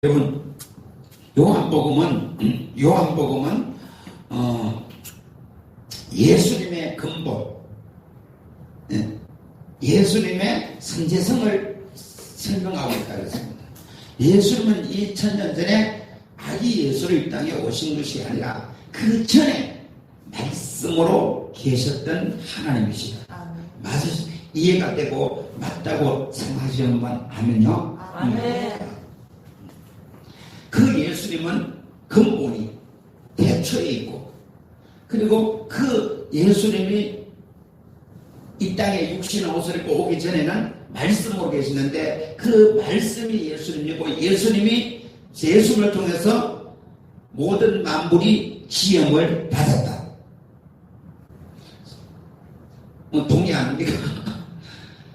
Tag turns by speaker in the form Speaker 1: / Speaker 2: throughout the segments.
Speaker 1: 여러분, 요한복음은 예수님의 근본, 예수님의 선제성을 설명하고 있다 그랬습니다. 예수님은 2000년 전에 아기 예수로 이 땅에 오신 것이 아니라 그 전에 말씀으로 계셨던 하나님이시다. 맞으시 이해가 되고 맞다고 생각하시는 분 하면요.
Speaker 2: 아멘.
Speaker 1: 그 예수님은 근본이 대초에 있고, 그리고 그 예수님이 이 땅에 육신의 옷을 입고 오기 전에는 말씀으로 계시는데, 그 말씀이 예수님이고, 예수님을 통해서 모든 만물이 지음을 받았다. 동의합니까?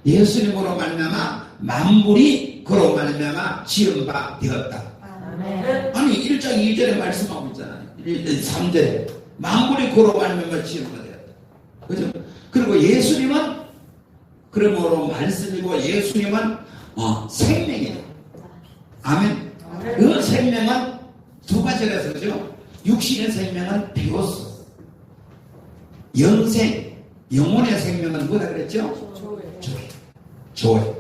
Speaker 1: 예수님으로 말미암아 만물이 그로 말미암아 지음바 되었다. 아니 1장 2절에 말씀하고 있잖아요. 3절에 만물이 그로 말미암아 지음바 되었다. 그죠? 그리고 예수님은 그러므로 말씀이고, 예수님은 생명이에요. 아멘. 그 생명은 두 가지라 해서, 그죠? 육신의 생명은 비로소, 영생, 영혼의 생명은 뭐라 그랬죠? 조회.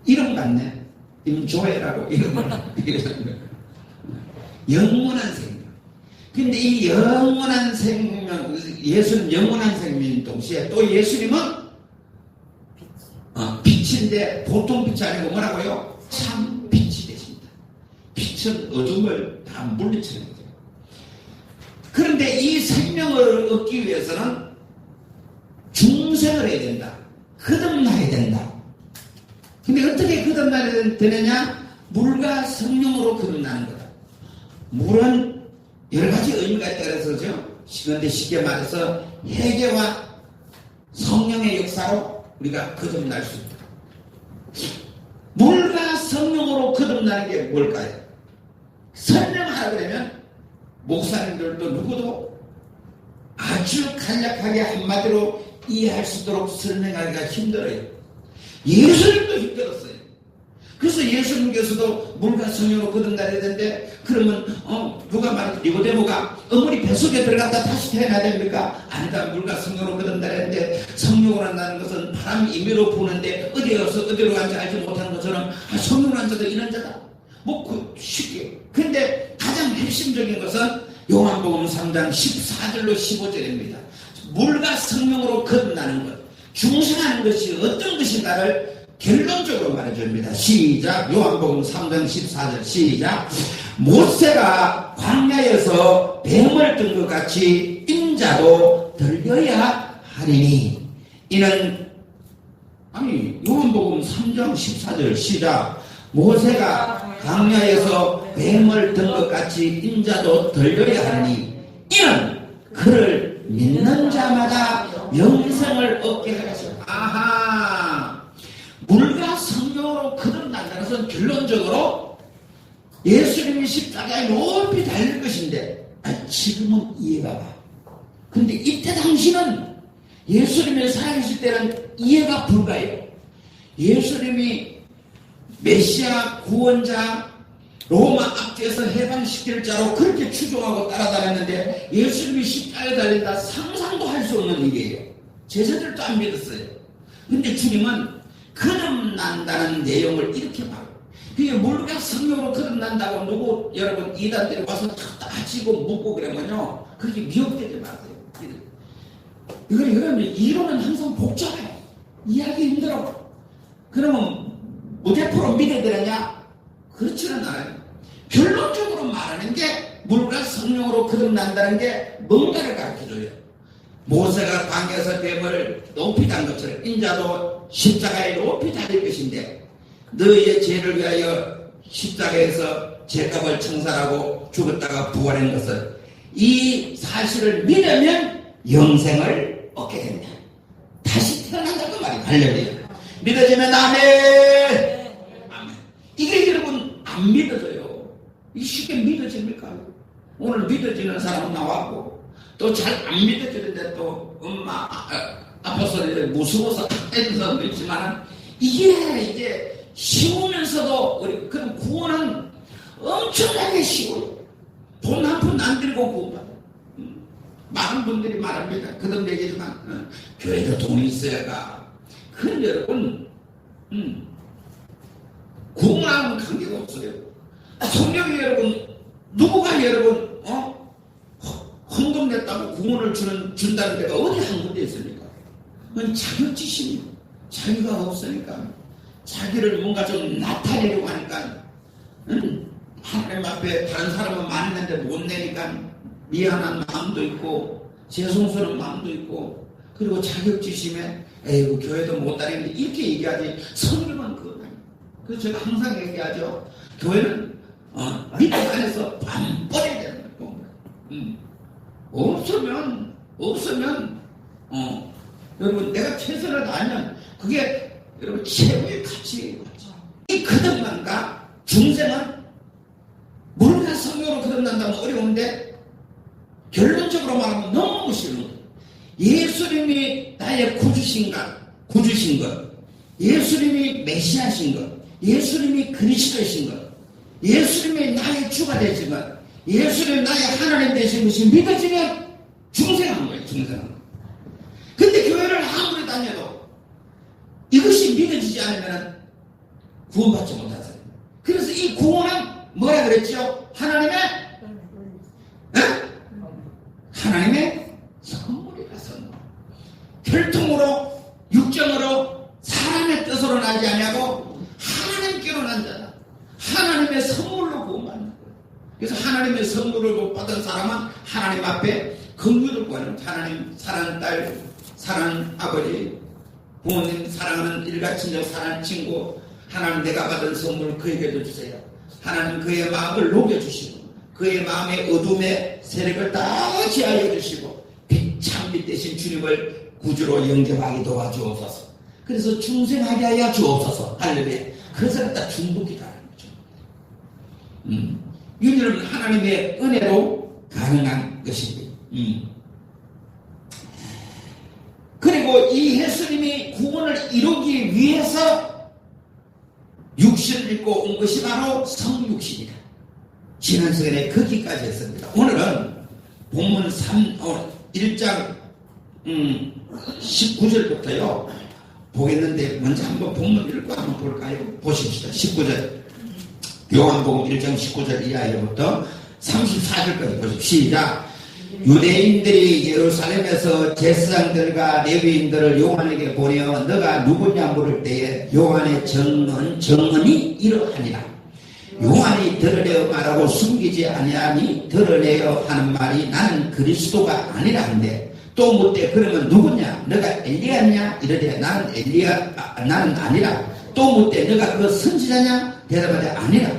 Speaker 1: 이름 같네. 임조회라고 이름을. 영원한 생명. 근데 이 영원한 생명, 예수는 영원한 생명인 동시에 또 예수님은 빛인데 보통 빛이 아니고 뭐라고요? 참 빛이 되십니다. 빛은 어둠을 다 물리치는 거죠. 그런데 이 생명을 얻기 위해서는 중생을 해야 된다. 거듭나야 된다. 근데 어떻게 거듭나야 되느냐? 물과 성령으로 거듭나는 거다. 물은 여러 가지 의미가 있다 그래서죠. 그런데 쉽게 말해서 회개와 성령의 역사로 우리가 거듭날 수 있다. 물과 성령으로 거듭나는 게 뭘까요? 설명하라 그러면 목사님들도 누구도 아주 간략하게 한마디로 이해할 수 있도록 설명하기가 힘들어요. 예수님도 힘들었어요. 그래서 예수님께서도 물과 성령으로 거듭나야 되는데, 그러면 누가 말해도 니고데모가 어머니 뱃속에 들어갔다 다시 태어나야 됩니까? 아니다. 물과 성령으로 거듭나야 되는데, 성령으로 한다는 것은 바람이 임의로 부는데 어디에서 어디로 간지 알지 못하는 것처럼 성령으로 한 자도 이런 자다. 쉽게. 근데 가장 핵심적인 것은 요한복음 3장 14절로 15절입니다. 물과 성령으로 거듭나는 것, 중생하는 것이 어떤 것인가를 결론적으로 말해줍니다. 시작. 요한복음 3장 14절 시작. 모세가 광야에서 뱀을 든 것 같이 인자도 들려야 하리니. 이는 요한복음 3장 14절 시작. 모세가 광야에서 뱀을 든 것 같이 인자도 들려야 하리니 이는 그를 믿는 자마다 영생을 얻게 하겠습니다. 아하, 물과 성령으로 거듭난다는 것은 결론적으로 예수님이 십자가에 높이 달릴 것인데, 지금은 이해가 가. 근데 이때 당시는 예수님이 살아계실 때는 이해가 불가해요. 예수님이 메시아 구원자, 로마 압제에서 해방시킬 자로 그렇게 추종하고 따라다녔는데, 예수님이 십자가에 달린다 상상도 할 수 없는 일이에요. 제자들도 안 믿었어요. 근데 주님은 거듭난다는 내용을 이렇게 봐요. 그게 물과 성령으로 거듭난다고 여러분 이단들이 와서 따지고 묻고 그러면요, 그렇게 미혹되지 마세요. 이걸 여러분 이론은 항상 복잡해요. 이해하기 힘들어. 그러면 무대포로 믿어야 되느냐? 그렇지는 않아요. 결론적으로 말하는 게 물과 성령으로 거듭난다는 게 뭔가를 가르쳐줘요. 모세가 광야에서 뱀을 높이 단 것처럼 인자도 십자가에 높이 달릴 것인데, 너희의 죄를 위하여 십자가에서 죄값을 청산하고 죽었다가 부활한 것을, 이 사실을 믿으면 영생을 얻게 됩니다. 다시 태어난다고 말이에요. 할렐루야. 믿어지면 아멘. 아멘. 이게 여러분 안 믿어져요. 이 쉽게 믿어집니까? 오늘 믿어지는 사람은 나왔고, 또 잘 안 믿어지는데 또 엄마 아파서 무서워서 애든 사람도 있지만, 이게 이제 쉬우면서도 그럼 구원은 엄청나게 쉬워요. 돈 한 푼 안 들고 구원받아요. 많은 분들이 말합니다. 그런 얘기지만 교회도 돈이 있어야 가. 그런데 여러분 구원하고는 관계가 없어요. 성경이 여러분 누구가 여러분 헌금 냈다고 구원을 준다는 데가 어디 한 군데 있습니까? 자격지심이 자기가 없으니까 자기를 뭔가 좀 나타내려고 하니까 하나님 앞에 다른 사람은 많이 냈는데 못 내니까 미안한 마음도 있고 죄송스러운 마음도 있고 그리고 자격지심에 에이구 교회도 못 다니는데 이렇게 얘기하지 성경은 그거 아니에요. 그래서 제가 항상 얘기하죠. 교회는 밑에 안에서 반벌해야 되는 거예요. 없으면 여러분 내가 최선을 다하면 그게 여러분 최고의 가치예요. 이 거듭남과 중생은 물과 성령으로 거듭난다면 어려운데 결론적으로 말하면 너무 쉬운 거예요. 예수님이 나의 구주신 것, 예수님이 메시아신 것, 예수님이 그리스도이신 것, 예수님이 나의 주가 되신 것, 예수님이 나의 하나님 되신 것이 믿어지면 중생한 거예요. 중생한 거. 근데 교회를 아무리 다녀도 이것이 믿어지지 않으면 구원받지 못하세요. 그래서 이 구원은 뭐라 그랬죠? 하나님의 선물이라 선물. 혈통으로 육정으로 사람의 뜻으로 나지 아니하고 하나님께로 난 자다. 하나님의 선물로 구원받는 거예요. 그래서 하나님의 선물을 못 받은 사람은 하나님 앞에 긍휼을 구하는 하나님 사랑하는 딸, 사랑하는 아버지, 부모님 사랑하는 일가친척, 사랑하는 친구, 하나님 내가 받은 선물 그에게도 주세요. 하나님 그의 마음을 녹여주시고 그의 마음의 어둠의 세력을 다 지하여 주시고 빛참빛 대신 주님을 구주로 영접하게 도와주옵소서. 그래서 중생하게 하여 주옵소서. 할렐루야. 그래서 다 중독이다. 여러분 하나님의 은혜로 가능한 것입니다. 그리고 이 예수님이 구원을 이루기 위해서 육신을 입고 온 것이 바로 성육신이다. 지난 시간에 거기까지 했습니다. 오늘은 본문 1장 19절부터요 보겠는데 먼저 한번 본문 읽고 한번 볼까요? 보십시다. 19절 요한복음 1장 19절 이하부터 34절까지 보십시오. 시작. 유대인들이 예루살렘에서 제사장들과 레위인들을 요한에게 보내어 너가 누구냐 물을 때에 요한의 정언이 이러하니라. 요한이 드러내어 말하고 숨기지 아니하니 드러내어 하는 말이 나는 그리스도가 아니라 한데 또 묻되 그러면 누구냐 너가 엘리야냐 이르되 나는 나는 아니라. 또 묻되 너가 그 선지자냐 대답하되 아니라.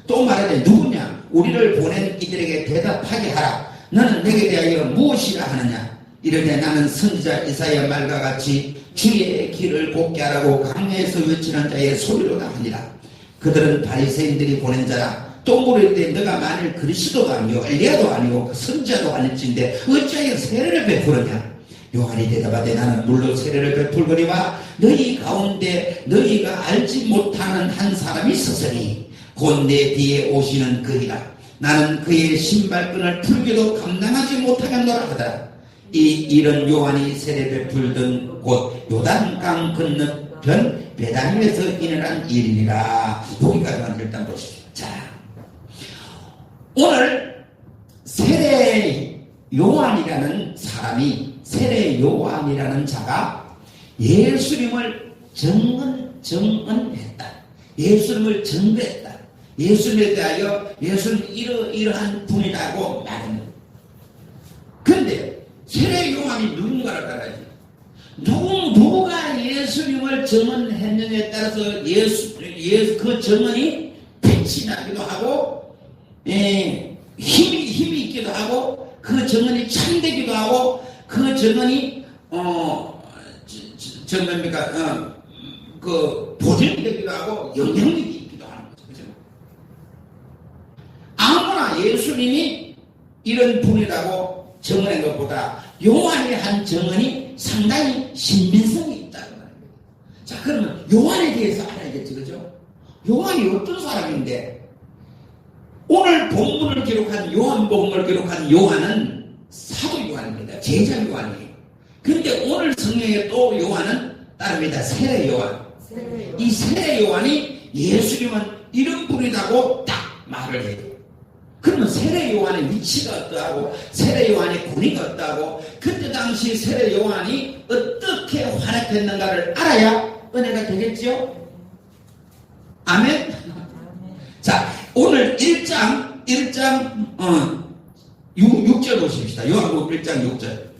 Speaker 1: 또 말하되 누구냐 우리를 보낸 이들에게 대답하게 하라. 너는 내게 대하여 무엇이라 하느냐 이르되 나는 선지자 이사야 말과 같이 주의 길을 곱게 하라고 강야에서 외치는 자의 소리로다 하니라. 그들은 바리새인들이 보낸 자라. 또 물으되 너가 만일 그리스도가 아니요 엘리야도 아니고 선지자도 아닐진데 어찌하여 세례를 베푸느냐. 요한이 대답하되 나는 물로 세례를 베풀거니와 너희 가운데 너희가 알지 못하는 한 사람이 있으니 곧 내 뒤에 오시는 그이라. 나는 그의 신발끈을 풀기도 감당하지 못하겠노라 하더라. 이런 요한이 세례 베풀던 곳 요단강 건너편 베다니에서 일어난 일이니라. 여기까지만 일단 보십시오. 자, 오늘 세례 요한이라는 사람이 세례 요한이라는 자가 예수님을 정언했다. 예수님을 전도했다. 예수님에 대하여 예수는 이러한 분이라고 말합니다. 그런데 세례 요한이 누군가를 따라야지. 누가 예수님을 정언했느냐에 따라서 그 정언이 빛이 나기도 하고 힘이 있기도 하고 그 정언이 참되기도 하고 그 정언이 그 보존이 되기도 하고 영향력이 있기도 하는 거죠. 그죠? 아무나 예수님이 이런 분이라고 정언한 것보다 요한이 한 정언이 상당히 신빙성이 있다고 하는 거예요. 자, 그러면 요한에 대해서 알아야겠죠, 그죠? 요한이 어떤 사람인데, 오늘 본문을 기록한 요한복음을 기록한 요한은 사도 요한입니다. 제자 요한이에요. 그런데 오늘 성경에 또 요한은 따릅니다. 세례 요한. 이 세례 요한이 예수님은 이런 분이라고 딱 말을 해요. 그러면 세례 요한의 위치가 어떠하고 세례 요한의 권위가 어떠하고 그때 당시 세례 요한이 어떻게 활약했는가를 알아야 은혜가 되겠죠? 아멘? 자, 오늘 1장 6절 보십시다. 요한복음 1장 6절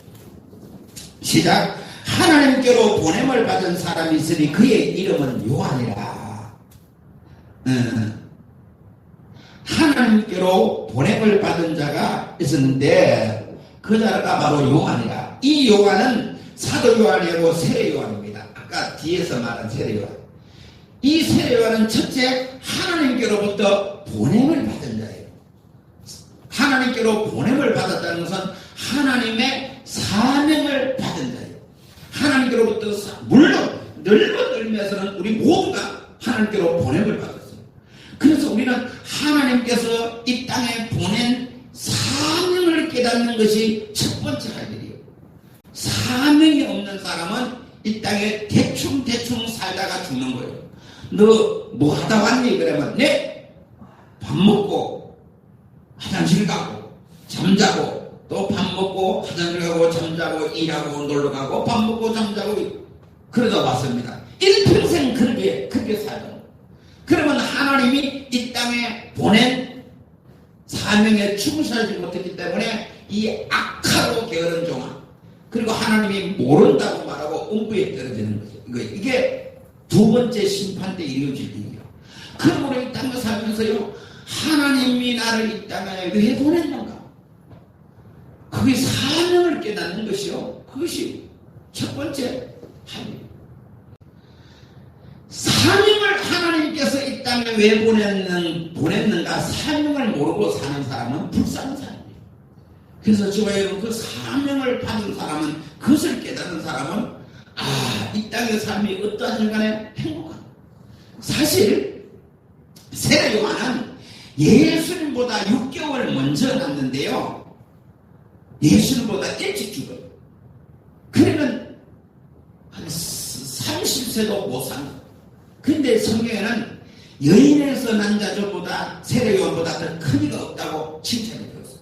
Speaker 1: 시작. 하나님께로 보냄을 받은 사람이 있으니 그의 이름은 요한이라. 하나님께로 보냄을 받은 자가 있었는데 그 자가 바로 요한이라. 이 요한은 사도 요한이고 세례 요한입니다. 아까 뒤에서 말한 세례 요한. 이 세례 요한은 첫째 하나님께로부터 보냄을 받은 자예요. 하나님께로 보냄을 받았다는 것은 하나님의 사명을 받은 자예요. 하나님께로부터 물론 넓은 의미에서는 우리 모두가 하나님께로 보냄을 받았어요. 그래서 우리는 하나님께서 이 땅에 보낸 사명을 깨닫는 것이 첫 번째 할 일이에요. 사명이 없는 사람은 이 땅에 대충 살다가 죽는 거예요. 너 뭐 하다 왔니? 그러면 네? 밥 먹고 화장실 가고 잠자고 또 밥 먹고 화장실 가고 잠자고 일하고 놀러가고 밥 먹고 잠자고 그러다 왔습니다. 일평생 그렇게 살던 거예요. 그러면 하나님이 이 땅에 보낸 사명에 충실하지 못했기 때문에 이 악하고 게으른 종아 그리고 하나님이 모른다고 말하고 음부에 떨어지는 거죠. 이게 두 번째 심판 때 이루어질 일이에요. 그러므로 이 땅을 살면서요 하나님이 나를 이 땅에 왜 보냈는가? 그게 사명을 깨닫는 것이요. 그것이 첫 번째 할 일. 사명을 하나님께서 이 땅에 왜 보냈는가 사명을 모르고 사는 사람은 불쌍한 사람이에요. 그래서 저와 여러분 그 사명을 받은 사람은 그것을 깨닫는 사람은 이 땅의 삶이 어떠하든 간에 행복한 사실 세례 요한은 예수님보다 6개월 먼저 났는데요 예수님보다 일찍 죽어요. 그러면 한 30세도 못 산다. 근데 성경에는 여인에서 난 자들보다 세례 요한보다 더 큰 이가 없다고 칭찬해 들었어요.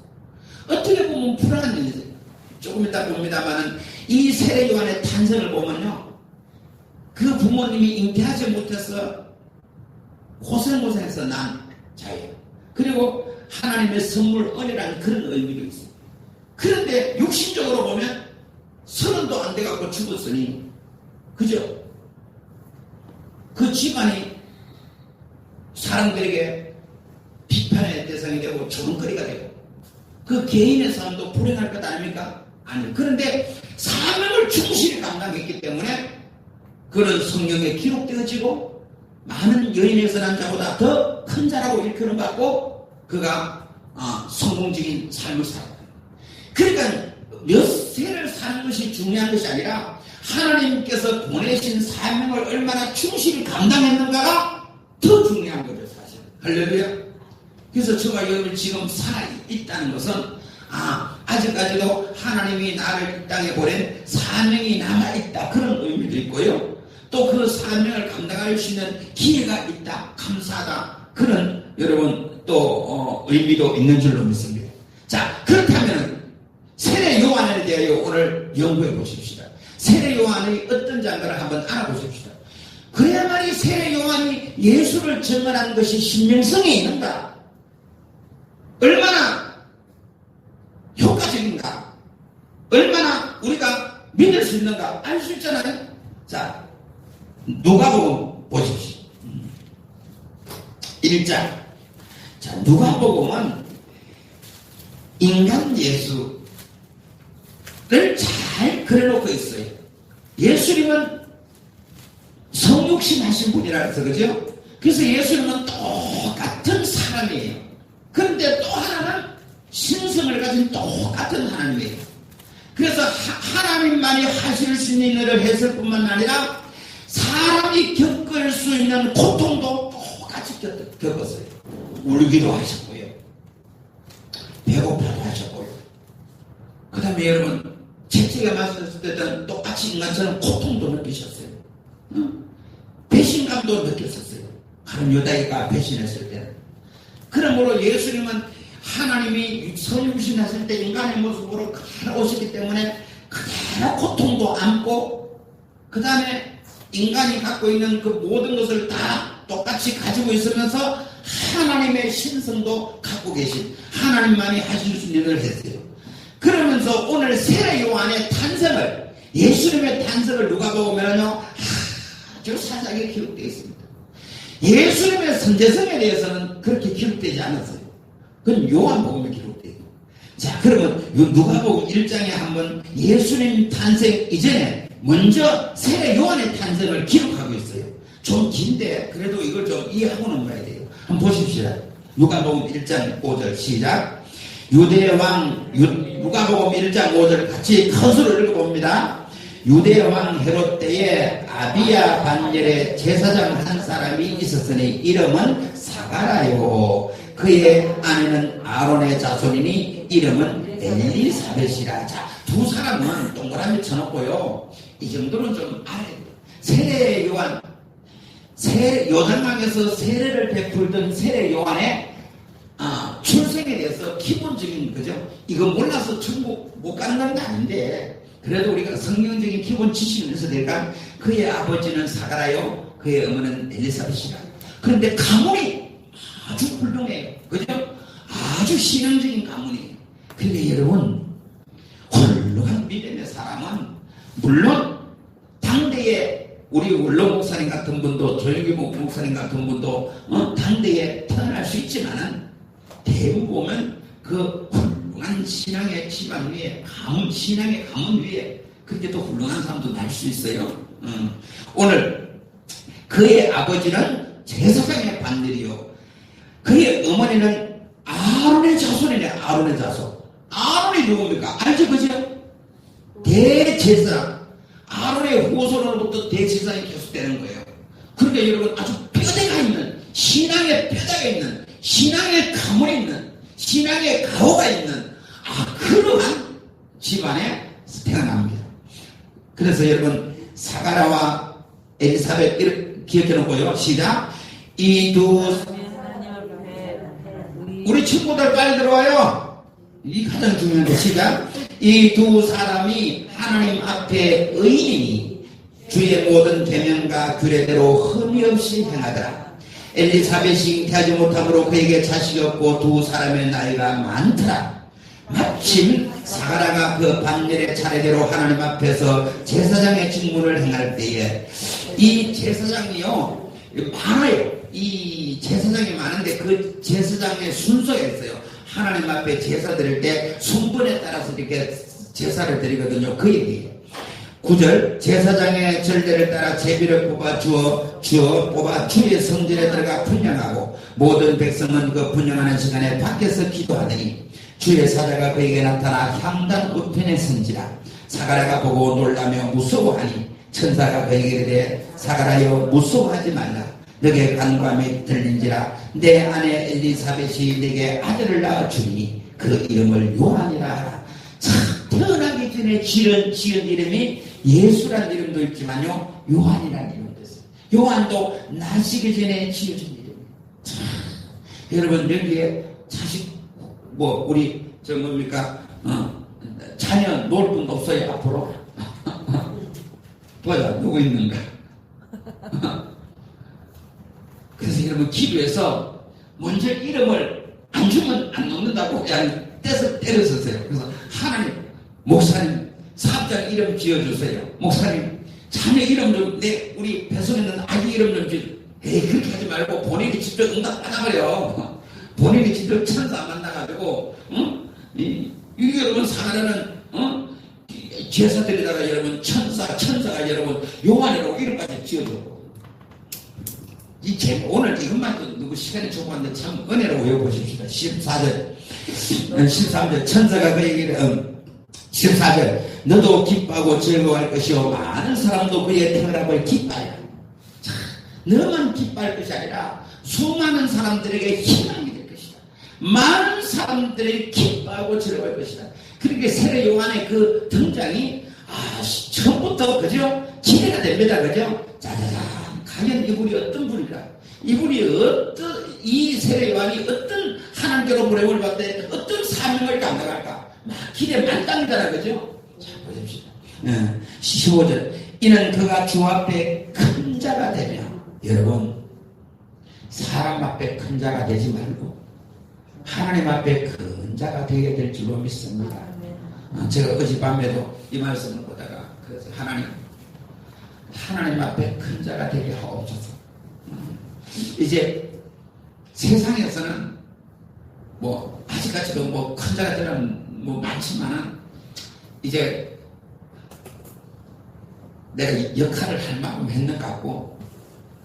Speaker 1: 어떻게 보면 불안한 일이죠. 조금 이따 봅니다만은 이 세례 요한의 탄생을 보면요 그 부모님이 잉태하지 못해서 고생해서 난 자예요. 그리고 하나님의 선물 은혜라는 그런 의미도 있어요. 그런데 육신적으로 보면 30도 안 돼갖고 죽었으니 그죠? 그 집안이 사람들에게 비판의 대상이 되고 조롱거리가 되고 그 개인의 삶도 불행할 것 아닙니까? 아니요. 그런데 사명을 충실히 감당했기 때문에 그런 성경에 기록되어지고 많은 여인에서 난 자보다 더 큰 자라고 일컬음 받고 그가 성공적인 삶을 살았다. 그러니까 몇 세를 사는 것이 중요한 것이 아니라 하나님께서 보내신 사명을 얼마나 충실히 감당했는가가 더 중요한 거죠, 사실. 할렐루야. 그래서 저와 여러분이 지금 살아있다는 것은 아직까지도 하나님이 나를 이 땅에 보낸 사명이 남아있다 그런 의미도 있고요. 또 그 사명을 감당할 수 있는 기회가 있다, 감사하다 그런 여러분 또 의미도 있는 줄로 믿습니다. 자, 그렇다면 세례 요한에 대하여 오늘 연구해 보십시다. 세례 요한이 어떤 자인가를 한번 알아보십시다. 그래야만이 세례 요한이 예수를 증언한 것이 신명성에 있는가? 얼마나 효과적인가? 얼마나 우리가 믿을 수 있는가? 알 수 있잖아요. 자, 누가복음 보십시오. 1장. 자, 누가복음은 인간 예수를 잘 그려놓고 있어요. 예수님은 성육신 하신 분이라서 그죠? 그래서 예수님은 똑같은 사람이에요. 그런데 또 하나는 신성을 가진 똑같은 하나님이에요. 그래서 하나님만이 하실 수 있는 일을 했을 뿐만 아니라 사람이 겪을 수 있는 고통도 똑같이 겪었어요. 울기도 하셨고요. 배고파도 하셨고요. 그 다음에 여러분, 채찍에 맞았을 때는 똑같이 인간처럼 고통도 느끼셨어요. 배신감도 느꼈었어요. 가룟 유다이가 배신했을 때는. 그러므로 예수님은 하나님이 성육신했을 때 인간의 모습으로 그대로 오셨기 때문에 그대로 고통도 안고, 그 다음에 인간이 갖고 있는 그 모든 것을 다 똑같이 가지고 있으면서 하나님의 신성도 갖고 계신, 하나님만이 하실 수 있는 일을 했어요. 그러면서 오늘 세례 요한의 탄생을, 예수님의 탄생을 누가 보면요, 아주 사사하게 기록되어 있습니다. 예수님의 선제성에 대해서는 그렇게 기록되지 않았어요. 그건 요한복음에 기록되어 있고. 자, 그러면 누가복음 1장에 한번 예수님 탄생 이전에 먼저 세례 요한의 탄생을 기록하고 있어요. 좀 긴데 그래도 이걸 좀 이해하고 넘어야 돼요. 한번 보십시다. 누가복음 1장 5절 시작. 유대왕 누가복음 1장 5절 같이 커서로 읽어봅니다. 유대왕 헤롯 때에 아비야 반열에 제사장 한 사람이 있었으니 이름은 사가라요. 그의 아내는 아론의 자손이니 이름은 엘리사벳이라. 자, 두 사람은 동그라미 쳐놓고요. 이 정도는 좀 알아야 돼요. 세례 요한, 요단강에서 세례를 베풀던 세례 요한의 출생에 대해서 기본적인, 그죠? 이거 몰라서 천국 못 가는 건 아닌데, 그래도 우리가 성경적인 기본 지식을 해서 될까? 그의 아버지는 사가라요, 그의 어머니는 엘리사벳이라. 그런데 가문이 아주 훌륭해요. 그죠? 아주 신앙적인 가문이에요. 근데 여러분, 훌륭한 믿음의 사람은, 물론, 당대에 우리 원로 목사님 같은 분도, 조영기 목사님 같은 분도, 당대에 태어날 수 있지만은, 대부분 보면 그 훌륭한 신앙의 집안 위에, 신앙의 가문 위에, 그렇게 또 훌륭한 사람도 날 수 있어요. 오늘, 그의 아버지는 제사장의 반들이요. 그의 어머니는 아론의 자손이네, 아론의 자손. 아론이 누굽니까? 알죠, 그죠? 대제사장. 아론의 후손으로부터 대제사장이 계속되는 거예요. 그러니까 여러분 아주 뼈대가 있는, 신앙의 뼈대가 있는, 신앙의 가문이 있는, 신앙의 가호가 있는 그러한 집안에 태어납니다. 그래서 여러분 사가라와 엘리사벳 이렇게 기억해놓고요. 시작. 이 두 우리 친구들 빨리 들어와요. 이 가장 중요한 거. 시작. 이 두 사람이 하나님 앞에 의인이니 주의 모든 계명과 규례대로 흠이 없이 행하더라. 엘리사벳이 잉태하지 못함으로 그에게 자식이 없고 두 사람의 나이가 많더라. 마침 사가라가 그 반열의 차례대로 하나님 앞에서 제사장의 직무를 행할 때에 이 제사장이요 많아요. 이 제사장이 많은데 그 제사장의 순서가 있어요. 하나님 앞에 제사 드릴 때 순번에 따라서 이렇게 제사를 드리거든요. 그 얘기예요. 9절 제사장의 절대를 따라 제비를 뽑아 뽑아 주의 성전에 들어가 분향하고 모든 백성은 그 분향하는 시간에 밖에서 기도하더니 주의 사자가 그에게 나타나 향단 우편에 선지라. 사가라가 보고 놀라며 무서워하니 천사가 그에게 이르되 사가라여 무서워하지 말라. 너게 간과함이 들린지라. 내 아내 엘리사벳이 내게 아들을 낳아주니 그 이름을 요한이라 하라. 참 태어나기 전에 지은 이름이 예수란 이름도 있지만요 요한이라는 이름도 있어요. 요한도 나시기 전에 지어진 이름이에요. 여러분 여기에 자식 우리 자녀 놓을 분 없어요 앞으로? 보자 누구 있는가? 그래서 여러분 기도해서 먼저 이름을 안 주면 안 놓는다고 그냥 때려서세요. 그래서 하나님 목사님 사업장 이름 지어주세요. 목사님 자녀 이름 좀 우리 뱃속에 있는 아기 이름 좀 에이 그렇게 하지 말고 본인이 직접 응답 받아버려. 본인이 직접 천사 만나가지고 이게 여러분 사가라는 제사드리다가 여러분 천사가 여러분 요한이라고 이름까지 지어줘. 오늘 이것만 누구 시간이 좁았는데 참 은혜로 외워보십시다. 13절 천사가 그에게 14절 너도 기뻐하고 즐거워할 것이요 많은 사람도 그의 태어남을 기뻐하여 너만 기뻐할 것이 아니라 수많은 사람들에게 희망이 될 것이다. 많은 사람들이 기뻐하고 즐거울 것이다. 그렇게 세례 요한의 그 등장이 처음부터 그죠? 기대가 됩니다. 그죠? 짜자잔, 과연 이분이 어떤 분일까? 이 세례 요한이 어떤 하나님께로 보냄을 받되 어떤 사명을 감당할까? 막 기대 만땅이잖아. 그죠? 자, 보십시오. 15절. 이는 그가 주 앞에 큰 자가 되며, 여러분, 사람 앞에 큰 자가 되지 말고 하나님 앞에 큰 자가 되게 될 줄로 믿습니다. 제가 어젯밤에도 이 말씀을 보다가 그래서 하나님 앞에 큰 자가 되게 하옵소서. 이제 세상에서는 뭐 아직까지도 뭐 큰 자가 되는 뭐 많지만은 이제 내가 역할을 할 만큼 했는 것 같고,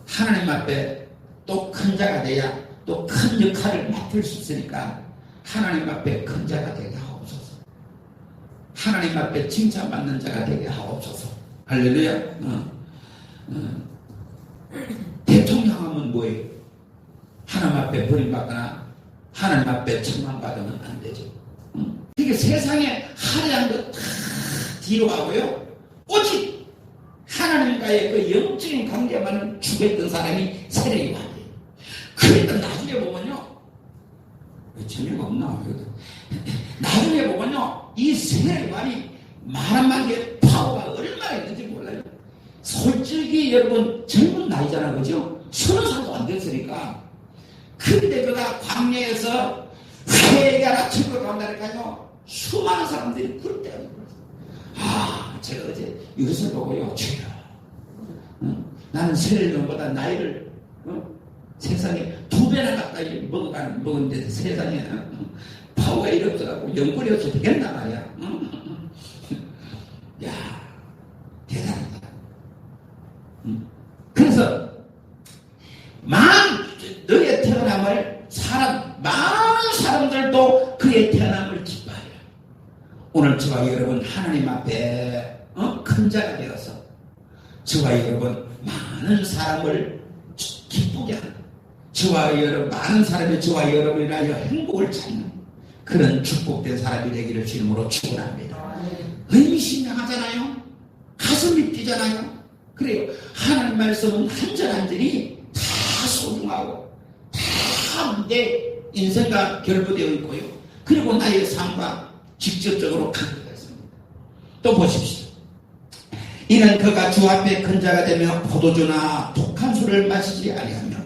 Speaker 1: 하나님 앞에 또 큰 자가 돼야 또 큰 역할을 맡을 수 있으니까 하나님 앞에 큰 자가 되게 하옵소서. 하나님 앞에 칭찬받는 자가 되게 하옵소서. 할렐루야. 대통령하면 뭐예요? 하나님 앞에 버림받거나 하나님 앞에 책망받으면 안 되죠. 그게 세상에 화려한 거 다 뒤로 하고요, 오직 하나님과의 그 영적인 관계만을 추구했던 사람이 세례 요한이에요. 그러니까 나중에 보면요, 재미가 없나? 나중에 보면요, 이 세례 요한이 말 한마디에 파워가 얼마나 있는지 몰라요. 솔직히 여러분 젊은 나이잖아, 그죠? 30살도 안 됐으니까. 근데 그가 광야에서 회개하라 치고 간다니까요, 수많은 사람들이 그럴 때가 있어요. 제가 어제 이것을 보고요, 주여, 나는 세례요한보다 나이를 세상에 2배나 가까이 먹었는데 세상에 파워가 이렇게 없어갖고 연골이 없어 되겠나 말이야. 야, 대단하다. 그래서 너의 태어남을 많은 사람들도 그의 태어남을 기뻐하려. 오늘 저와 여러분 하나님 앞에 큰 자가 되어서 저와 여러분 많은 사람을 기쁘게 하는, 많은 사람이 저와 여러분을 위하여 행복을 찾는 그런 축복된 사람이 되기를 주님으로 축원합니다. 의미심장하잖아요. 가슴이 뛰잖아요. 그래요. 하나님 말씀은 한 절 한 절이 다 소중하고 다 내 인생과 결부되어 있고요. 그리고 나의 삶과 직접적으로 관계가 있습니다. 또 보십시오. 이는 그가 주 앞에 큰 자가 되며 포도주나 독한 술을 마시지 아니하며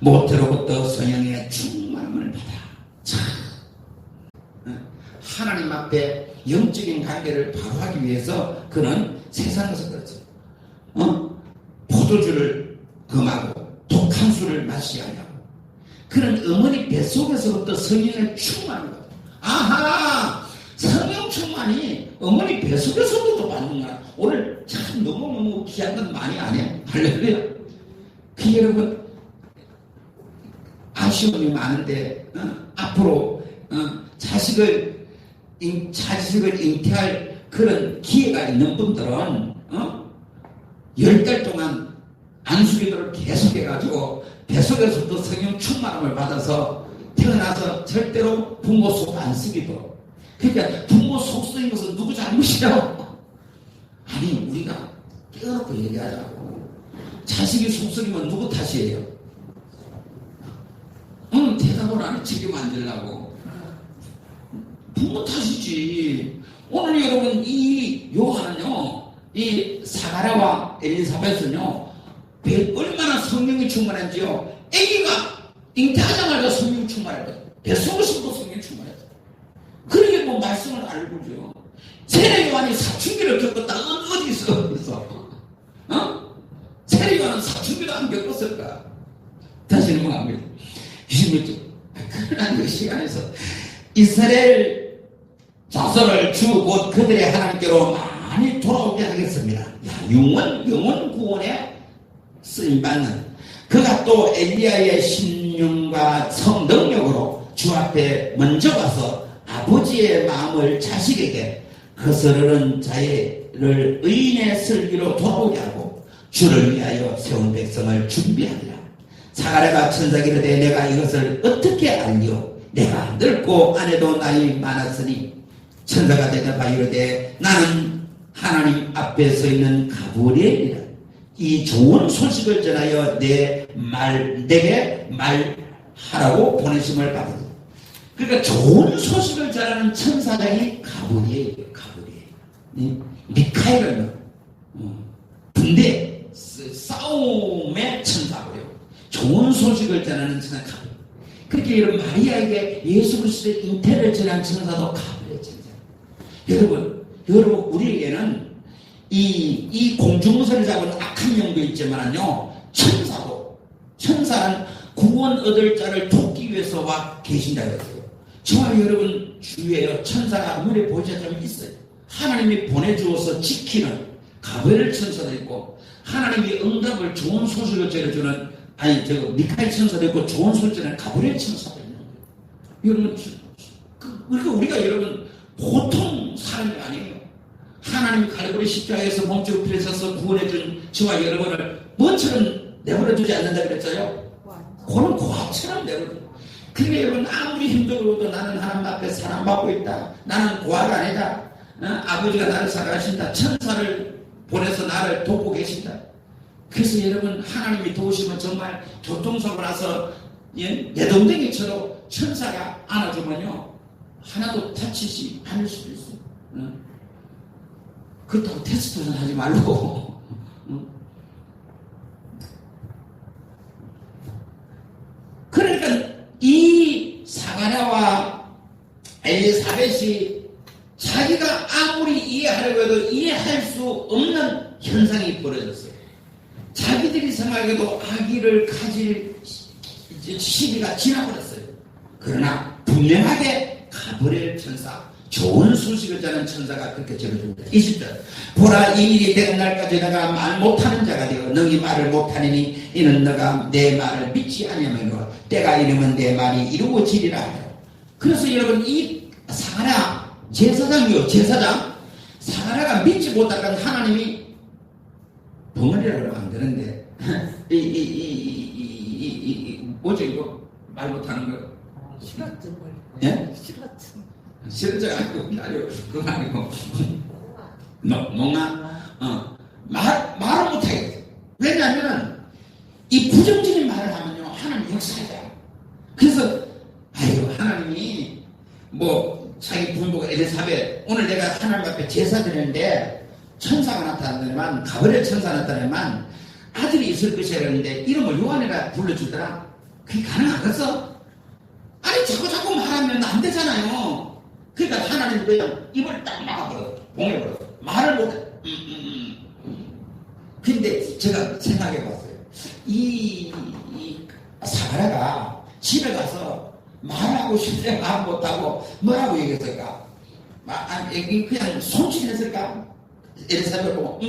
Speaker 1: 모태로부터 성령의 충만함을 받아. 자, 하나님 앞에 영적인 관계를 바로 하기 위해서 그는 세상에서 그렇죠. 포도주를 금하고 독한 술을 마시지 아니하고, 그는 어머니 뱃속에서부터 성령의 충만함을 받아. 아하! 성령 충만이 어머니 뱃속에서부터 받는구나. 오늘 참 너무너무 귀한 건 많이 안 해. 할렐루야. 그 여러분, 아쉬움이 많은데, 앞으로, 자식을 잉태할 그런 기회가 있는 분들은, 10달 동안 안수기도를 계속해가지고, 뱃속에서부터 성령 충만함을 받아서 태어나서 절대로 부모 속 안 쓰기도. 그러니까 부모 속 쓰인 것은 누구 잘못이라고? 아니, 우리가 깨어놓고 얘기하자고. 자식이 속 쓰이면 누구 탓이에요? 대답을 안 해. 지게 만들려고. 부모 탓이지. 오늘 여러분, 이 요한은요, 이 사가랴와 엘리사벳은요, 얼마나 성령이 충만한지요. 아기가 잉태하자마자 성령이 충만했거든. 뱃속에서도 성령이 충만했거든. 그러게 뭐 말씀을 알고죠. 세례 요한이 사춘기를 겪었다. 어디 있어? 세례 요한은 사춘기도 안 겪었을까? 다시 넘어갑니다. 26절. 그러나 그 시간에서 이스라엘 자손을 주 곧 그들의 하나님께로 많이 돌아오게 하겠습니다. 영원 구원에 쓰임받는 그가 또 엘리야의 신령과 성능력으로 주 앞에 먼저 가서 아버지의 마음을 자식에게 거스르는 자를 의인의 슬기로 돌아오게 하고 주를 위하여 세운 백성을 준비하리라. 사가랴가 천사에게 이르되 내가 이것을 어떻게 알리오? 내가 늙고 아내도 나이 많았으니 천사가 대답하여 이르되 나는 하나님 앞에 서 있는 가브리엘이라. 이 좋은 소식을 전하여 내게 말하라고 보내심을 받으라. 그러니까 좋은 소식을 전하는 천사장이 가브리엘이에요. 가브리엘. 미카엘은 군대 싸움의 천사고요. 좋은 소식을 전하는 천사 가브리엘. 그렇게 이런 마리아에게 예수 그리스도의 잉태를 전한 천사도 가브리엘 천사. 여러분 우리에게는 이 공중선을 잡은 악한 영도 있지만요, 천사는 구원 얻을 자를 돕기 위해서 와 계신다고 했어요. 저와 여러분 주위에 천사가 눈에 보이지 않으면 있어요. 하나님이 보내주어서 지키는 가브리엘 천사도 있고, 하나님이 응답을 좋은 소식을 전해주는 미카엘 천사도 있고, 좋은 소식을 전하는 가브리엘 천사도 있는 거예요. 여러분, 그러니까 우리가 여러분 보통 사람이 아니에요. 하나님이 갈보리 십자가에서 몸집을 피해서 구원해준 저와 여러분을 뭐처럼 내버려두지 않는다 그랬어요? 그는 고아처럼 내버려둬. 그러니까 여러분 아무리 힘들어도 나는 하나님 앞에 사랑받고 있다. 나는 고아가 아니다. 아버지가 나를 사랑하신다. 천사를 보내서 나를 돕고 계신다. 그래서 여러분 하나님이 도우시면 정말 교통사고 나서 내동댕이처럼 천사가 안아주면요 하나도 다치지 않을 수도 있어요. 그렇다고 테스트는 하지 말고. 그러니까 이 사가랴와 엘리사벳이 자기가 아무리 이해하려고 해도 이해할 수 없는 현상이 벌어졌어요. 자기들이 생각해도 아기를 가질 시기가 지나버렸어요. 그러나 분명하게 가브리엘 천사, 좋은 소식을 전하는 천사가 그렇게 전해줍니다. 20절 보라, 이 일이 되는 날까지 내가 말 못하는 자가 되어 너희 말을 못하느니 이는 너가 내 말을 믿지 아니하므로 때가 이르면 내 말이 이루어지리라. 그래서 여러분 이 사가랴 제사장이요, 제사장 사가랴가 믿지 못하면 하나님이 벙어리라고 하면 안 되는데 뭐죠 이거? 말 못하는 거
Speaker 2: 싫었죠.
Speaker 1: 예?
Speaker 2: 싫었죠.
Speaker 1: 아니고 그거 아니고 말을 못하겠어요. 왜냐하면 이 부정적인 말을 하면요 하나님 역사하잖아요. 그래서 하나님이 자기 부인보고 엘리사벳 오늘 내가 하나님 앞에 제사 드리는데 천사가 나타났더니만 가브리엘 천사가 나타났더니만 아들이 있을 것이라 했는데 이름을 요한이라 불러주더라. 그게 가능하겠어? 아니 자꾸 말하면 안 되잖아요. 그러니까 하나님 그냥 입을 딱 막아버려, 봉해버려. 말을 못해. 근데 제가 생각해봤어요. 이 사가랴가 집에 가서 말하고 싶은데 말 못하고 뭐라고 얘기했을까? 그냥 손짓했을까? 엘리사벳 보고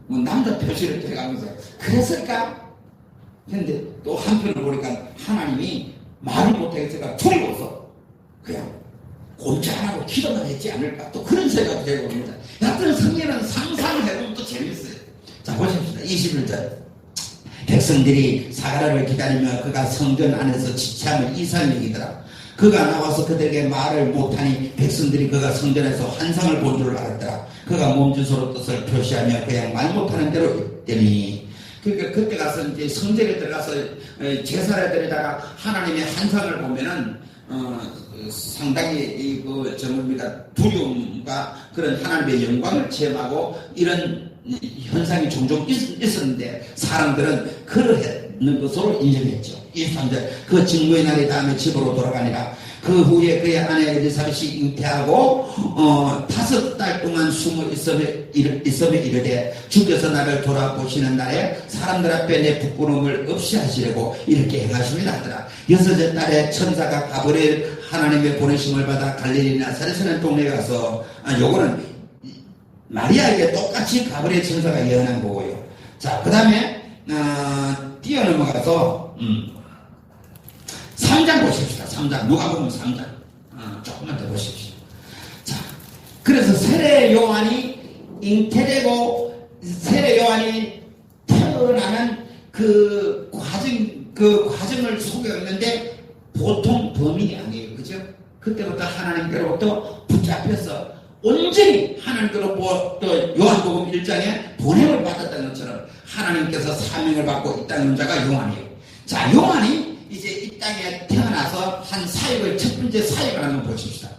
Speaker 1: 남자 표시를 들어가면서 그랬을까? 근데 또 한편을 보니까 하나님이 말을 못하겠으니까 줄이고서 그냥 곤지 안 하고 기도만 했지 않을까? 또 그런 생각이 들어봅니다. 여하튼 성경은 상상해보면 또 재밌어요. 자 보십시다. 21절 백성들이 사가랴를 기다리며 그가 성전 안에서 지참을 이상 여기더라. 그가 나와서 그들에게 말을 못하니 백성들이 그가 성전에서 환상을 본 줄 알았더라. 그가 몸짓으로 뜻을 표시하며 그냥 말 못하는 대로 했더니 그러니까 그때 가서 이제 성전에 들어가서 제사를 드리다가 하나님의 환상을 보면은 상당히 두려움과 그런 하나님의 영광을 체험하고 이런 현상이 종종 있었는데 사람들은 그러했는 것으로 인정했죠. 23절 그 직무의 날이 다음에 집으로 돌아가니라. 그 후에 그의 아내 엘리사벳이 잉태하고 5달 동안 숨어 있으며 이르되 주께서 나를 돌아보시는 날에 사람들 앞에 내 부끄러움을 없이 하시려고 이렇게 행하심이라 하더라. 6째 달에 천사가 가브리엘 하나님의 보내심을 받아 갈릴리 나사렛이라는 동네에 가서 요거는 마리아에게 똑같이 가브리엘 천사가 예언한 거고요. 자, 그 다음에 뛰어넘어가서 3장 보십시다. 3장 누가 보면 3장 조금만 더 보십시오. 자, 그래서 세례 세례 요한이 잉태되고 세례 요한이 태어나는 그 과정을 소개했는데 보통 범인이 아니에요. 그죠? 그때부터 하나님께로부터 붙잡혀서 온전히 하나님께로부터 또 요한복음 1장에 보냄을 받았다는 것처럼 하나님께서 사명을 받고 있다는 자가 요한이에요. 자, 요한이 이제 이 땅에 태어나서 한 사역을, 첫 번째 사역을 한번 보십시다.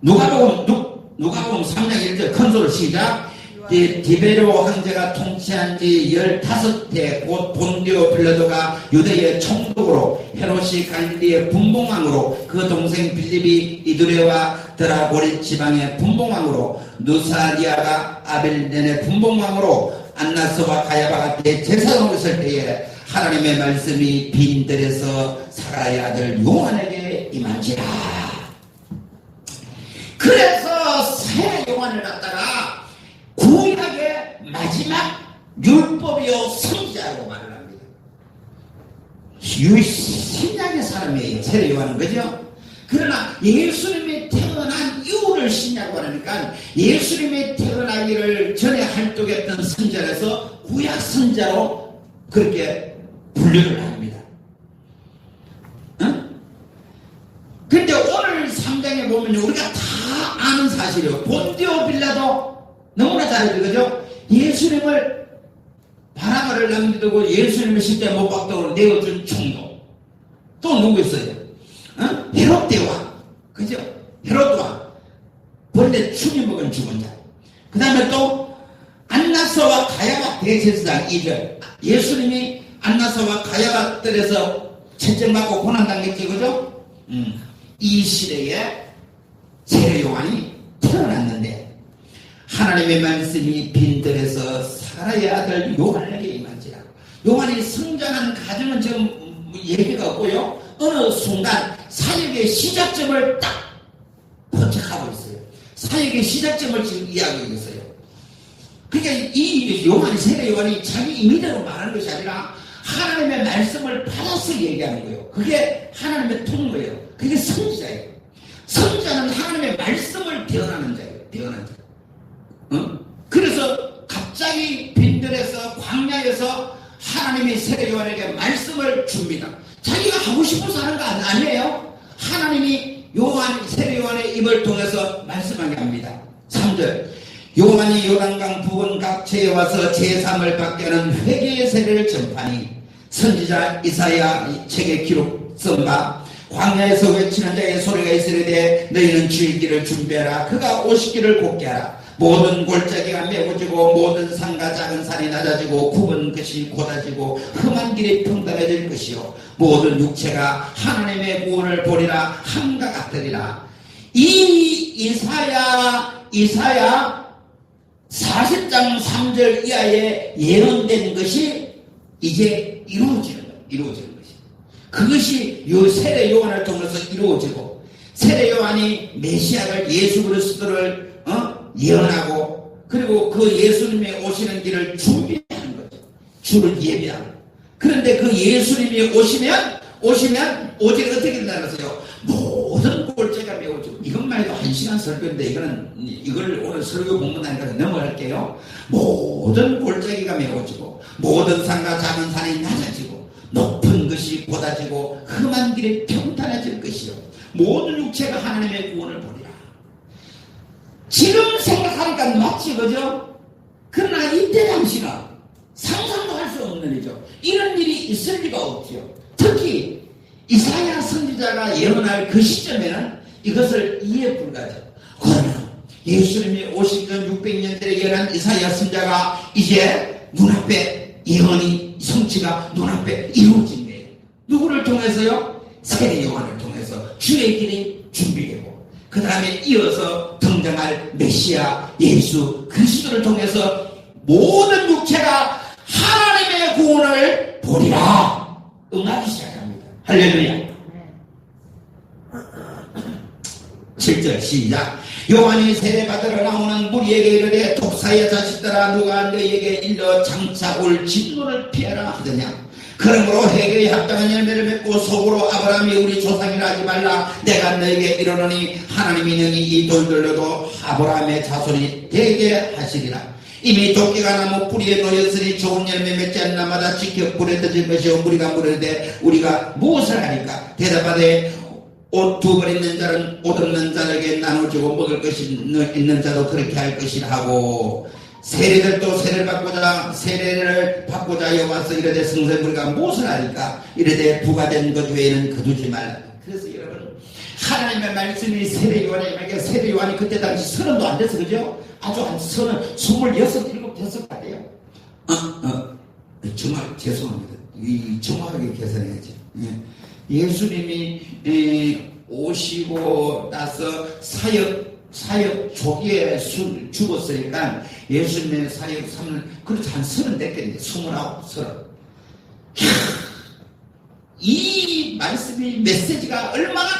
Speaker 1: 누가복음 3장 1절 큰 소리 시작. 디베르 황제가 통치한 지 15해 곧 본디오 빌라도가 유대의 총독으로 헤롯이 갈릴리의 분봉왕으로 그 동생 빌립이 이두레와 드라고리 지방의 분봉왕으로 누사리아가 아벨렌의 분봉왕으로 안나스와 가야바가 대제사장으로 있을 때에 하나님의 말씀이 빈들에서 사라의 아들 요한에게 임한지라. 그래서 새 요한을 갖다가 구약의 마지막 율법이요 선지자라고 말을 합니다. 신약의 사람이에요. 세례 요한은. 그죠? 그러나 예수님이 태어난 이유를 신약으로 하니까 예수님이 태어나기를 전에 활동했던 선지자에서 구약 선지자로 그렇게 분류를 합니다. 근데 오늘 3장에 보면 우리가 다 아는 사실이에요. 본디오 빌라도 너무나 잘 알죠. 그죠? 예수님을 바라바를 남기고 예수님을 십자가에 못 박도록 내어준 총독. 또 누구 있어요? 헤롯 대왕. 그죠? 헤롯 왕. 본래 죽이 먹은 죽은 자. 그 다음에 또 안나스와 가야바 대제사장 2절. 예수님이 안나스와 가야바 뜰에서 채찍맞고 고난당했지. 그죠? 이 시대에 세례 요한이 태어났는데 하나님의 말씀이 빈들에서 사라의 아들 요한에게 임한지라. 요한이 성장한 가정은 지금 얘기가 없고요. 어느 순간 사역의 시작점을 딱 포착하고 있어요. 사역의 시작점을 지금 이야기하고 있어요. 그러니까 이 요한이, 세례 요한이 자기 임의대로 말하는 것이 아니라 하나님의 말씀을 받아서 얘기하는 거예요. 그게 하나님의 통로예요. 그게 선지자예요. 선지자는 하나님의 말씀을 대언하는 자예요. 대언하는 자. 그래서 갑자기 빈들에서 광야에서 하나님이 세례 요한에게 말씀을 줍니다. 자기가 하고 싶어서 하는 거 아니에요. 하나님이 세례 요한의 입을 통해서 말씀하게 합니다. 3절 요한이 요단강 부근 각처에 와서 제3을 받게 하는 회개의 세례를 전파하니 선지자 이사야 책에 기록 쓴 바 광야에서 외치는 자의 소리가 있으리되 너희는 주의 길을 준비하라. 그가 오시기를 곧게 하라. 모든 골짜기가 메워지고 모든 산과 작은 산이 낮아지고 굽은 것이 곧아지고 험한 길이 평단해질 것이요 모든 육체가 하나님의 구원을 보리라. 함과 같으리라. 이 이사야 40장 3절 이하에 예언된 것이 이제 이루어지는 것이. 그것이 세례 요한을 통해서 이루어지고 세례 요한이 메시아를 예수 그리스도를 예언하고 그리고 그 예수님의 오시는 길을 준비하는 거죠. 주를 예비하고. 그런데 그 예수님이 오시면 오직 어떻게 된다는 거요? 모든 골짜기가 메워지고. 이것만 해도 1시간 설교인데 이걸 오늘 설교 본문하니까 넘어갈게요. 모든 골짜기가 메워지고 모든 산과 작은 산이 낮아지고 높은 것이 곧아지고 험한 길이 평탄해질 것이요 모든 육체가 하나님의 구원을 보리라. 지금 생각하니까 맞지, 그죠? 그러나 이때 당시는 상상도 할 수 없는 일이죠. 이런 일이 있을 리가 없지요. 특히 이사야 선지자가 예언할 그 시점에는 이것을 이해 불가죠. 그러나 예수님이 오시기 전 600년 전에 예언한 이사야 선지자가 이제 눈앞에 예언이 성취가 눈앞에 이루어진 거예요. 누구를 통해서요? 세례 요한을 통해서 주의 길이 준비되고 그 다음에 이어서 등장할 메시아 예수 그리스도를 통해서 모든 육체가 하나님의 구원을 보리라. 응하기 시작합니다. 할렐루야. 7절 시작. 요한이 세례받으러 나오는 무리에게 이르되 독사의 자식들아 누가 너희에게 일러 장차 올 진노를 피하라 하더냐. 그러므로 회개에 합당한 열매를 맺고 속으로 아브라함이 우리 조상이라 하지 말라. 내가 너에게 이르노니 하나님이 능히 이 돌들로도 아브라함의 자손이 되게 하시리라. 이미 도끼가 나무 뿌리에 놓였으니 좋은 열매 맺지 않는 날마다 지켜 불에 던질 것이요 무리가 물으되 우리가 무엇을 하리까. 대답하되 옷 두 벌 있는 자는 옷 없는 자에게 나눠주고 먹을 것이 있는 자도 그렇게 할 것이라 하고 세례들도 세례를 받고자 여와서 이르되 성서무리가 무엇을 하리까. 이르되 부가된 것 외에는 거두지 말라. 그래서 여러분 하나님의 말씀이 세례요한에게 세례요한이 그때 당시 30도 안 됐어 그죠? 아주 한 26, 27 됐을 것 같아요. 정말 죄송합니다. 정확하게 계산해야지. 예수님이 오시고 나서 사역 초기에 죽었으니까 예수님의 사역 3년, 그렇지 한 30 됐겠네. 29, 30. 이 말씀이 메시지가 얼마나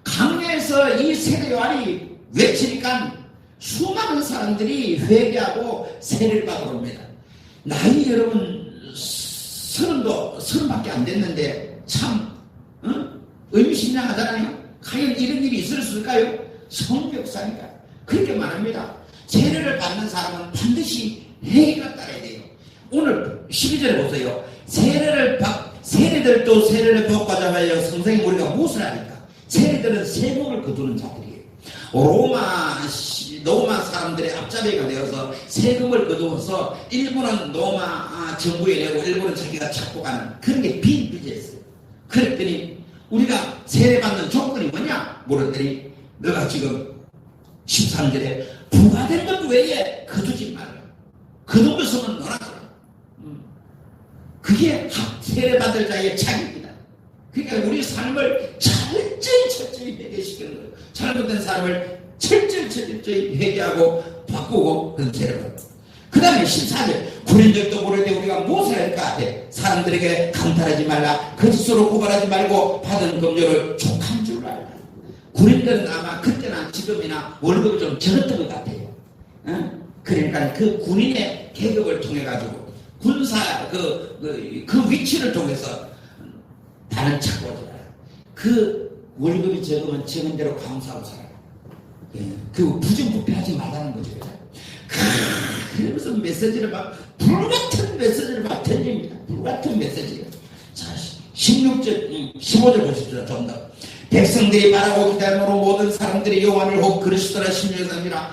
Speaker 1: 강해서 이 세례요한이 외치니까 수많은 사람들이 회개하고 세례를 받으러 옵니다. 나이 여러분 30밖에 안 됐는데 참 의미심장하잖아요. 과연 이런 일이 있을까요? 성역사니까 그렇게 말합니다. 세례를 받는 사람은 반드시 회개가 따라야 돼요. 오늘 12절에 보세요. 세례들도 세례를 받고자 하여 성생이 우리가 무엇을 하니까. 세례들은 세금을 거두는 자들이에요. 로마 사람들의 앞잡이가 되어서 세금을 거두어서 일부는 로마 정부에 내고 일부는 자기가 찾고 가는 그런 게 빈비제였어요. 그랬더니 우리가 세례받는 조건이 뭐냐 물었더니 너가 지금 13절에 부가된 것 외에 거두지 말라. 거둔 것은 너라더라. 그게 세례받을 자의 자격이다. 그러니까 우리 삶을 철저히 회개시키는 거예요. 잘못된 삶을 철저히 회개하고 바꾸고 그런 세례를 받고. 그 다음에 14절 구린들도 모르되 우리가 무엇을 할까 하되 사람들에게 강탈하지 말라. 거짓으로 고발하지 말고 받은 금료를 족한 줄 알라. 구린들은 아마 그때나 지금이나 월급이 좀 적었던 것 같아요. 그러니까 그 군인의 계급을 통해 가지고 군사 그 위치를 통해서 다른 찾고 오더라. 그 월급이 적으면 적은 대로 감사하고 살아요. 그 부정부패하지 말라는 거죠. 그러면서 메시지를 불같은 메시지를 던집니다. 불같은 메시지를. 자, 16절, 15절 보십시오. 좀 더. 백성들이 바라고 기다림으로 모든 사람들이 요한을 혹 그리스도라 신뢰합니다.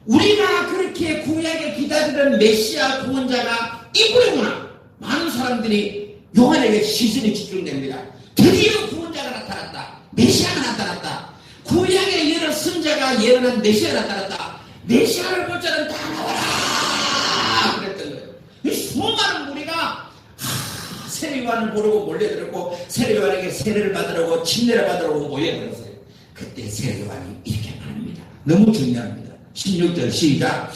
Speaker 1: 우리가 그렇게 구약에 기다리던 메시아 구원자가 이분이구나. 많은 사람들이 요한에게 시선이 집중됩니다. 드디어 구원자가 나타났다. 메시아가 나타났다. 구약의 여러 선자가 예언한 메시아가 나타났다. 메시아를 볼 자는 다 나와라 그랬던 거예요. 이 수많은 무리가 세례요한을 보려고 몰려들었고 세례요한에게 세례를 받으려고 침례를 받으려고 모여들었어요. 그때 세례요한이 이렇게 말합니다. 너무 중요합니다. 16절 시작.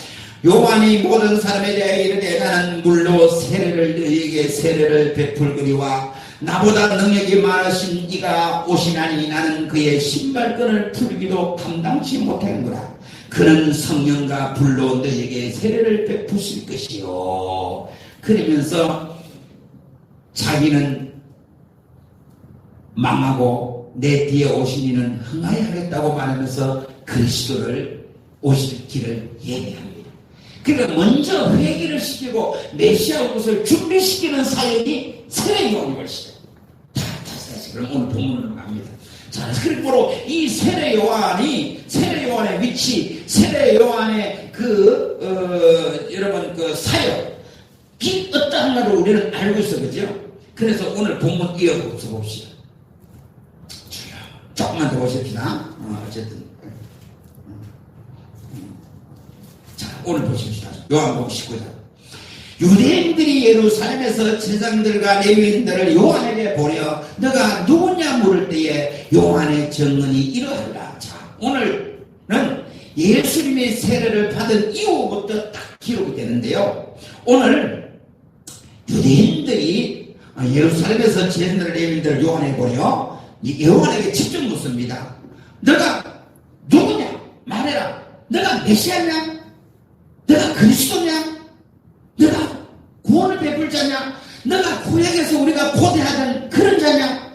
Speaker 1: 요한이 모든 사람에 대해 이르되 나는 물로 너희에게 세례를 베풀거니와 나보다 능력이 많으신 이가 오시나니 나는 그의 신발끈을 풀기도 감당치 못하는구나. 그는 성령과 불로 너희에게 세례를 베푸실 것이요. 그러면서 자기는 망하고 내 뒤에 오신 이는 흥하여 하겠다고 말하면서 그리스도를 오실 길을 예비합니다. 그러니까 먼저 회개를 시키고 메시아 옷을 준비시키는 사역이 세례요한이 것이다. 그럼 오늘 본문으로 갑니다. 자, 그리고 이 세례요한의 위치, 세례요한의 여러분 그 사역이 어떠한가를 우리는 알고 있어, 그죠? 그래서 오늘 본문 이어서 봅시다. 조금만 더 보십시다. 어쨌든. 자, 오늘 보십시다. 요한복음 19장. 유대인들이 예루살렘에서 제사장들과 레위인들을 요한에게 보려 너가 누구냐 물을 때에 요한의 증언이 이러하리라. 자, 오늘은 예수님의 세례를 받은 이후부터 딱 기록이 되는데요. 오늘 유대인들이 예루살렘에서 제사장들 레위인들을 요한에게 보려 요한에게 직접 묻습니다. 너가 말해라. 너가 메시아냐? 너가 그리스도냐? 너가 구원을 베풀 자냐? 너가 구약에서 우리가 고대하던 그런 자냐?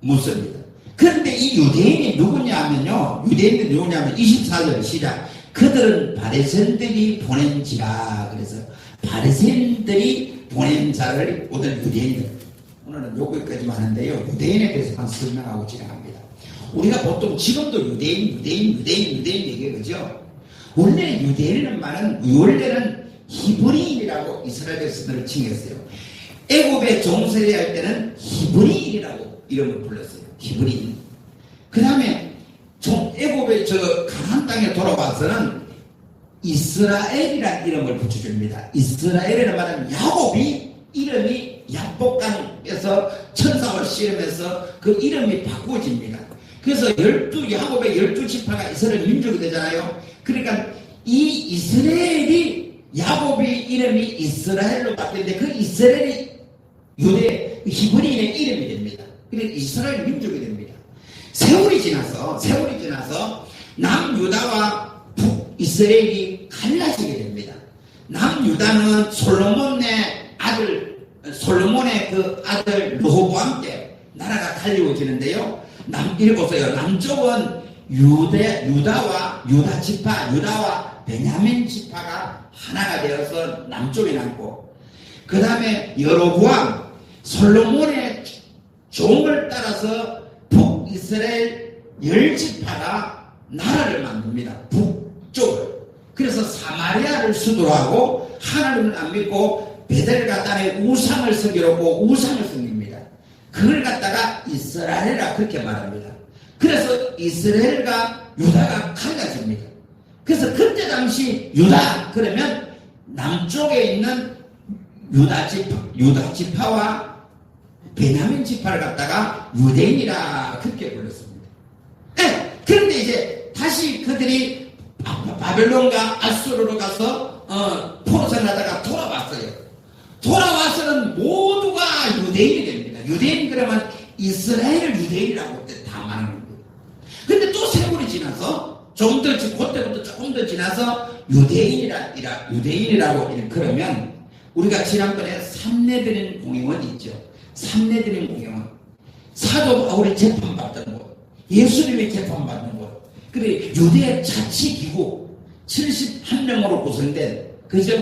Speaker 1: 묻습니다. 그런데 이 유대인이 누구냐 하면요. 유대인들이 누구냐면 24절 시작. 그들은 바리새인들이 보낸지라. 그래서 바리새인들이 보낸 자를 오늘 유대인들. 오늘은 여기까지만 하는데요. 유대인에 대해서만 설명하고 진행합니다. 우리가 보통 지금도 유대인 얘기해요. 그죠? 원래 유대인이라는 말은 원래는 히브리인이라고 이스라엘 백성들을 칭했어요. 애굽에 종살이할 때는 히브리인이라고 이름을 불렀어요. 히브리인. 그 다음에 애굽의 가나안 땅에 돌아와서는 이스라엘이라는 이름을 붙여줍니다. 이스라엘이라는 말은 야곱이 이름이 약복강에서 천사를 씨름해서 그 이름이 바꾸어집니다. 그래서 야곱의 12지파가 이스라엘 민족이 되잖아요. 그러니까 이 이스라엘이 야곱의 이름이 이스라엘로 바뀌는데 그 이스라엘이 유대 히브리인의 이름이 됩니다. 그래서 이스라엘 민족이 됩니다. 세월이 지나서 남유다와 북이스라엘이 갈라지게 됩니다. 남유다는 솔로몬의 그 아들 르호보암 때 나라가 갈리워지는데요. 남쪽은 유다와 베냐민 지파가 하나가 되어서 남쪽에 남고, 그 다음에 여로보암 솔로몬의 종을 따라서 북이스라엘 10지파가 나라를 만듭니다. 북쪽을. 그래서 사마리아를 수도로 하고 하나님을 안 믿고 베델과 땅에 우상을 섬기려고 우상을 섬깁니다. 그걸 갖다가 이스라엘이라 그렇게 말합니다. 그래서 이스라엘과 유다가 갈라집니다. 그래서 그때 당시 유다 그러면 남쪽에 있는 유다 지파와 베냐민 지파를 갖다가 유대인이라 그렇게 불렀습니다. 네, 그런데 이제 다시 그들이 바벨론과 아수르로 가서 포로선 하다가 돌아와서는 모두가 유대인이 됩니다. 유대인 그러면 이스라엘 유대인이라고 다 말하는 거예요. 근데 또 세월이 지나서 그때부터 조금 더 지나서 유대인이라고 그러면 우리가 지난번에 삼례드린 공회원 있죠. 삼례드린 공회원. 사도 바울이 재판받던 곳, 예수님이 재판받는 곳. 그리고 유대 자치기구 71명으로 구성된, 그죠?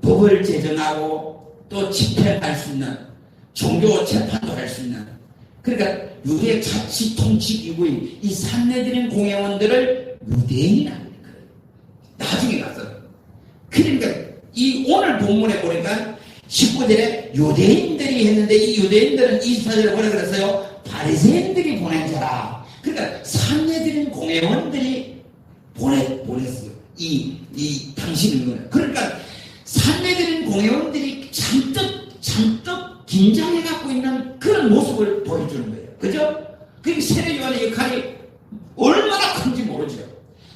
Speaker 1: 법을 제정하고 또 집행할 수 있는, 종교 재판도 할 수 있는, 그러니까 유대 자치 통치 기구인 이 삼례드린 공회원들을 유대인이라고 그래요. 나중에 가서. 그러니까 이 오늘 본문에 보니까 19절에 유대인들이 했는데 이 유대인들은 24절에 뭐라 그랬어요? 바리새인들이 보낸 자라. 그러니까 삼례드린 공회원들이 보냈어요. 이 당신인 거는. 그러니까 삼례드린 공회원들이 잔뜩 긴장해 갖고 있는 그런 모습을 보여주는 거예요. 그죠? 그 세례 요한의 역할이 얼마나 큰지 모르죠.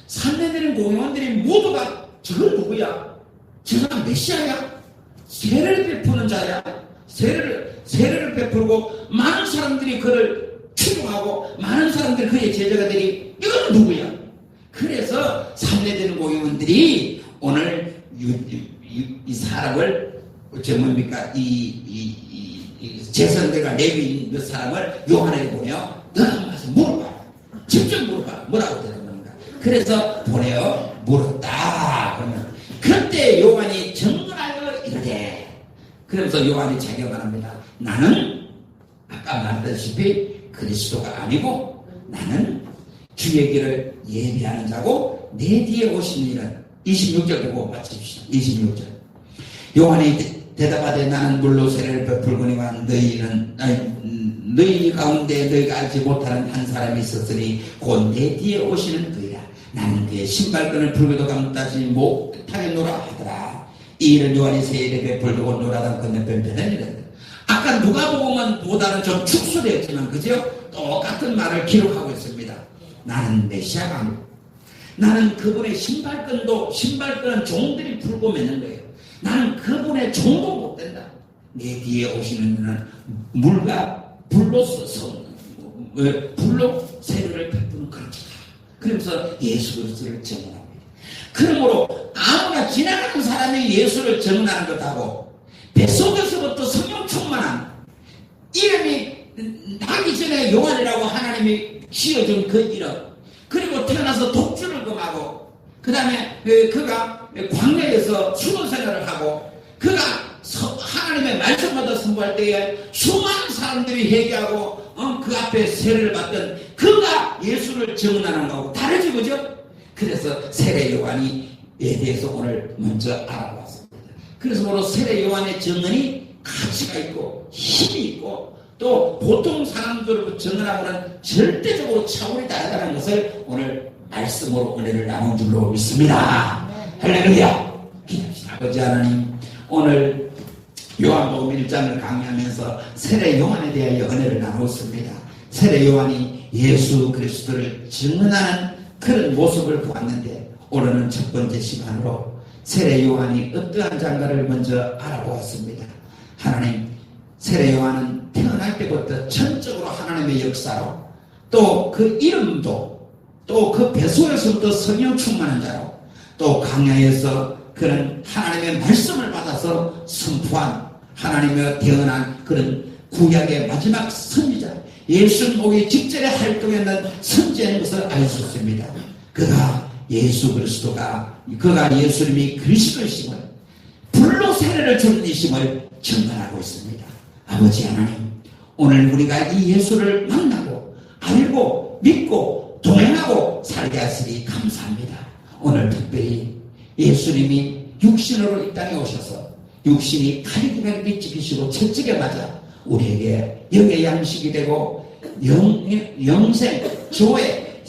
Speaker 1: 삼례드린 공회원들이 모두가 저건 누구야? 저 사람 메시아야? 세례를 베푸는 자야? 세례를 베푸고 많은 사람들이 그를 추종하고 많은 사람들이 그의 제자가 되니 이건 누구야? 그래서 삼례되는 공회원들이 오늘 이 사람을 뭡니까? 이 제선들과 레위인 그 사람을 요한에게 보내어 너가 가서 물어봐. 직접 물어봐. 뭐라고 대답하는가? 그래서 보내어 물었다. 그러면 그때 요한이 정언하여 이르되, 그러면서 요한이 자격을 합니다. 나는 아까 말했다시피 그리스도가 아니고 나는 주의 길을 예비하는 자고 내 뒤에 오시는 이는 26절 보고 마칩시다. 26절. 요한이 대답하되 나는 물로 세례를 베풀거니와 너희 가운데 너희가 알지 못하는 한 사람이 있었으니 곧 내 뒤에 오시는 그이라. 나는 그의 신발끈을 불고도 감다시 못하겠노라 하더라. 이 일은 요한이 세례를 베풀고 노라던 건너편 베델리라. 아까 누가복음보다는 좀 축소되었지만 그죠? 똑같은 말을 기록하고 있습니다. 나는 메시아가 아니고 나는 그분의 신발끈은 종들이 풀고 맺는 거예요. 나는 그분의 종도 못 된다. 내 뒤에 오시는 이는 물과 불로 세례를 베푸는 그런 자다. 그러면서 예수 그리스도를 증언합니다. 그러므로 아무나 지나가는 사람이 예수를 증언하는 것하고 뱃속에서부터 성령 충만한 이름이 나기 전에 요한이라고 하나님이 지어준 그 이름, 그리고 태어나서 독주를 금하고 그 다음에 그가 광야에서 수도 생활을 하고 그가 하나님의 말씀마다 선포할 때에 수많은 사람들이 회개하고 그 앞에 세례를 받던 그가 예수를 증언하는 거하고 다르지, 그죠? 그래서 세례 요한에 대해서 오늘 먼저 알아보았습니다. 그래서 바로 세례 요한의 증언이 가치가 있고 힘이 있고 또 보통 사람들로 증언하고는 절대적으로 차원이 다르다는 것을 오늘 말씀으로 은혜를 나눈 줄로 믿습니다. 할렐루야. 기도합시다. 아버지 하나님, 오늘 요한복음 1장을 강의하면서 세례 요한에 대하여 은혜를 나누었습니다. 세례 요한이 예수 그리스도를 증언하는 그런 모습을 보았는데 오늘은 첫 번째 시간으로 세례 요한이 어떠한 장가를 먼저 알아보았습니다. 하나님, 세례 요한은 태어날 때부터 전적으로 하나님의 역사로 또 그 이름도 또 그 뱃속에서부터 성령 충만한 자로 또 강야에서 그는 하나님의 말씀을 받아서 선포한 하나님의 태어난 그런 구약의 마지막 선지자, 예수 오기 직전에 활동했는 선지자인 것을 알 수 있습니다. 그가 예수 그리스도가 그가 예수님이 그리스도이심을 불로 세례를 주는 이심을 증언하고 있습니다. 아버지 하나님, 오늘 우리가 이 예수를 만나고 알고 믿고 동행하고 살게 하시니 감사합니다. 오늘 특별히 예수님이 육신으로 이 땅에 오셔서 육신이 칼이구별이 찍히시고 채찍에 맞아 우리에게 영의 양식이 되고 영생, 조회,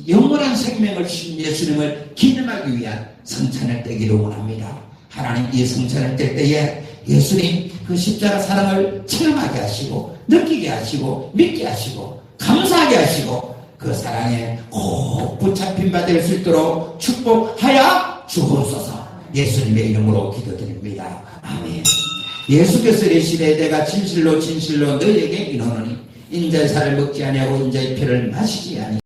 Speaker 1: 영원한 생명을 주신 예수님을 기념하기 위한 성찬을 떼기를 원합니다. 하나님, 이 성찬을 뗄 때에 예수님 그 십자가 사랑을 체험하게 하시고 느끼게 하시고 믿게 하시고 감사하게 하시고 그 사랑에 꼭 붙잡힌 바 될 수 있도록 축복하여 주옵소서. 예수님의 이름으로 기도드립니다. 아멘. 예수께서 이르시되 내가 진실로 진실로 너희에게 이르노니 인자의 살을 먹지 아니하고 인자의 피를 마시지 아니